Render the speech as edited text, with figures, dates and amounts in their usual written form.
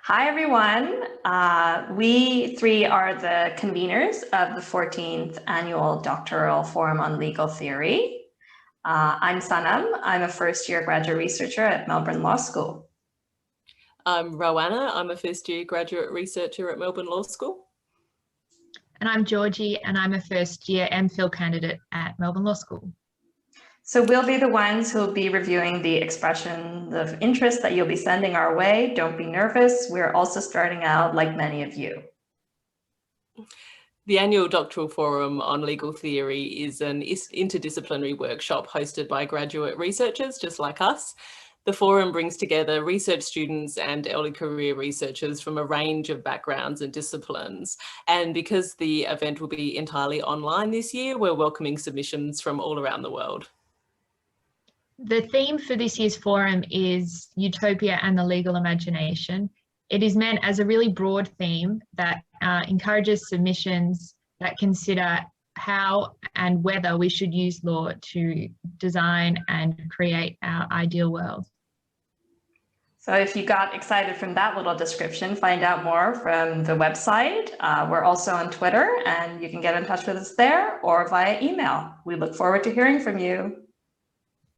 Hi, everyone. We three are the conveners of the 14th Annual Doctoral Forum on Legal Theory. I'm Sanam. I'm a first-year graduate researcher at Melbourne Law School. I'm Roanna. I'm a first-year graduate researcher at Melbourne Law School. And I'm Georgie, and I'm a first-year MPhil candidate at Melbourne Law School. So we'll be the ones who'll be reviewing the expressions of interest that you'll be sending our way. Don't be nervous. We're also starting out like many of you. The annual Doctoral Forum on Legal Theory is an interdisciplinary workshop hosted by graduate researchers just like us. The forum brings together research students and early career researchers from a range of backgrounds and disciplines. And because the event will be entirely online this year, we're welcoming submissions from all around the world. The theme for this year's forum is Utopia and the Legal Imagination. It is meant as a really broad theme that encourages submissions that consider how and whether we should use law to design and create our ideal world. So if you got excited from that little description, find out more from the website. We're also on Twitter, and you can get in touch with us there or via email. We look forward to hearing from you.